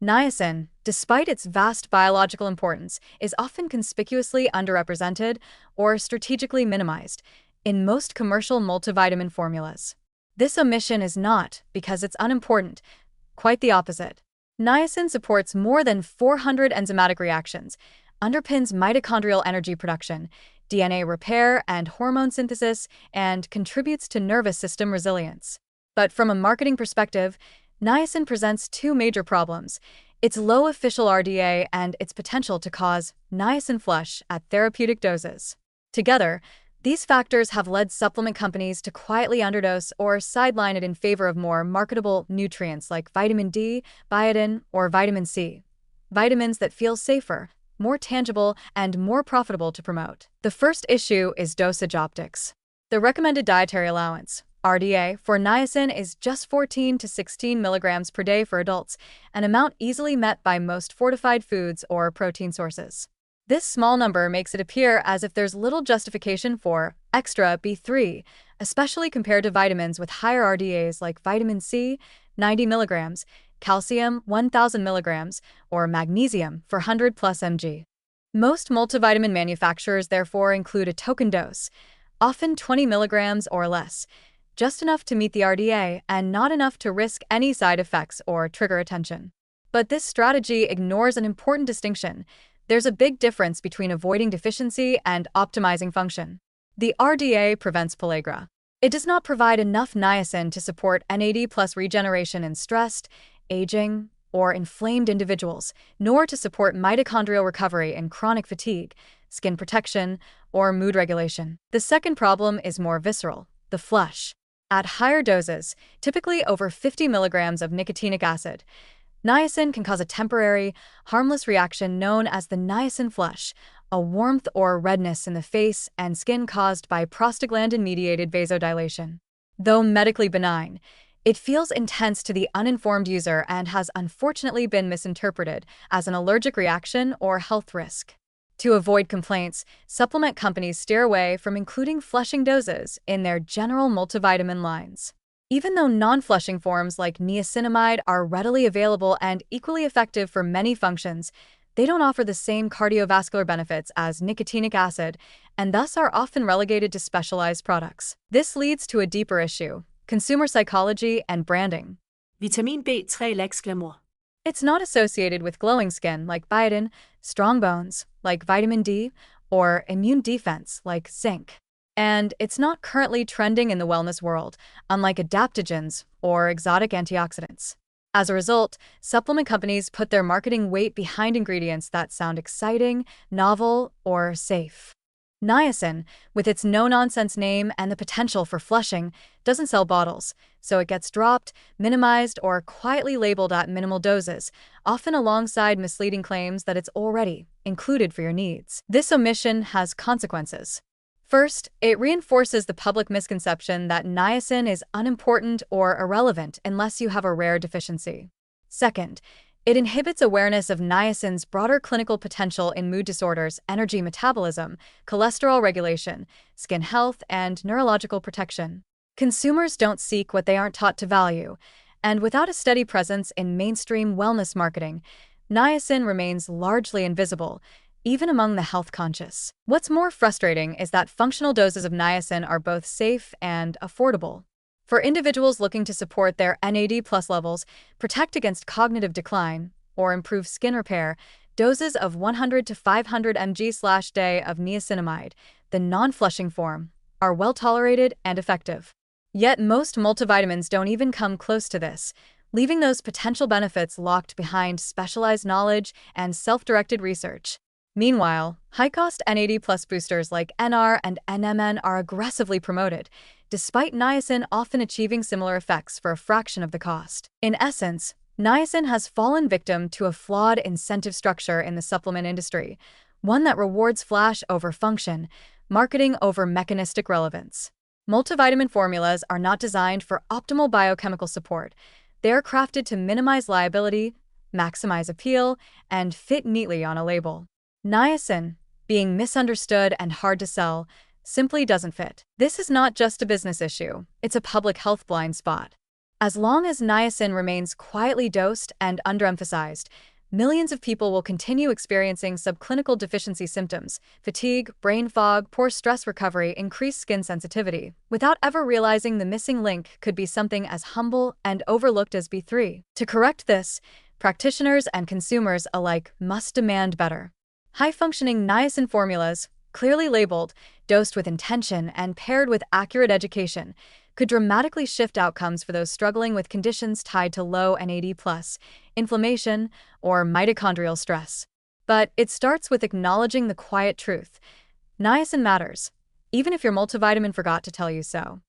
Niacin, despite its vast biological importance, is often conspicuously underrepresented or strategically minimized in most commercial multivitamin formulas. This omission is not because it's unimportant, quite the opposite. Niacin supports more than 400 enzymatic reactions, underpins mitochondrial energy production, DNA repair and hormone synthesis, and contributes to nervous system resilience. But from a marketing perspective, niacin presents two major problems: its low official RDA and its potential to cause niacin flush at therapeutic doses. Together, these factors have led supplement companies to quietly underdose or sideline it in favor of more marketable nutrients like vitamin D, biotin, or vitamin C. Vitamins that feel safer, more tangible, and more profitable to promote. The first issue is dosage optics. The recommended dietary allowance, RDA, for niacin is just 14 to 16 milligrams per day for adults, an amount easily met by most fortified foods or protein sources. This small number makes it appear as if there's little justification for extra B3, especially compared to vitamins with higher RDAs like vitamin C, 90 milligrams, calcium, 1000 milligrams, or magnesium, 400 plus mg. Most multivitamin manufacturers therefore include a token dose, often 20 milligrams or less, just enough to meet the RDA and not enough to risk any side effects or trigger attention. But this strategy ignores an important distinction. There's a big difference between avoiding deficiency and optimizing function. The RDA prevents pellagra. It does not provide enough niacin to support NAD+ regeneration in stressed, aging, or inflamed individuals, nor to support mitochondrial recovery in chronic fatigue, skin protection, or mood regulation. The second problem is more visceral: the flush. At higher doses, typically over 50 milligrams of nicotinic acid, niacin can cause a temporary, harmless reaction known as the niacin flush, a warmth or redness in the face and skin caused by prostaglandin-mediated vasodilation. Though medically benign, it feels intense to the uninformed user and has unfortunately been misinterpreted as an allergic reaction or health risk. To avoid complaints, supplement companies steer away from including flushing doses in their general multivitamin lines. Even though non-flushing forms like niacinamide are readily available and equally effective for many functions, they don't offer the same cardiovascular benefits as nicotinic acid and thus are often relegated to specialized products. This leads to a deeper issue: consumer psychology and branding. Vitamin B3 lacks glamour. It's not associated with glowing skin like biotin, strong bones like vitamin D, or immune defense like zinc. And it's not currently trending in the wellness world, unlike adaptogens or exotic antioxidants. As a result, supplement companies put their marketing weight behind ingredients that sound exciting, novel, or safe. Niacin, with its no-nonsense name and the potential for flushing, doesn't sell bottles, so it gets dropped, minimized, or quietly labeled at minimal doses, often alongside misleading claims that it's already included for your needs. This omission has consequences. First, it reinforces the public misconception that niacin is unimportant or irrelevant unless you have a rare deficiency. Second, it inhibits awareness of niacin's broader clinical potential in mood disorders, energy metabolism, cholesterol regulation, skin health, and neurological protection. Consumers don't seek what they aren't taught to value, and without a steady presence in mainstream wellness marketing, niacin remains largely invisible, even among the health-conscious. What's more frustrating is that functional doses of niacin are both safe and affordable. For individuals looking to support their NAD+ levels, protect against cognitive decline, or improve skin repair, doses of 100 to 500 mg/day of niacinamide, the non-flushing form, are well tolerated and effective. Yet most multivitamins don't even come close to this, leaving those potential benefits locked behind specialized knowledge and self-directed research. Meanwhile, high-cost NAD+ boosters like NR and NMN are aggressively promoted, despite niacin often achieving similar effects for a fraction of the cost. In essence, niacin has fallen victim to a flawed incentive structure in the supplement industry, one that rewards flash over function, marketing over mechanistic relevance. Multivitamin formulas are not designed for optimal biochemical support. They are crafted to minimize liability, maximize appeal, and fit neatly on a label. Niacin, being misunderstood and hard to sell, simply doesn't fit. This is not just a business issue, it's a public health blind spot. As long as niacin remains quietly dosed and underemphasized, millions of people will continue experiencing subclinical deficiency symptoms, fatigue, brain fog, poor stress recovery, increased skin sensitivity, without ever realizing the missing link could be something as humble and overlooked as B3. To correct this, practitioners and consumers alike must demand better. High-functioning niacin formulas, clearly labeled, dosed with intention, and paired with accurate education, could dramatically shift outcomes for those struggling with conditions tied to low NAD+, inflammation, or mitochondrial stress. But it starts with acknowledging the quiet truth. Niacin matters, even if your multivitamin forgot to tell you so.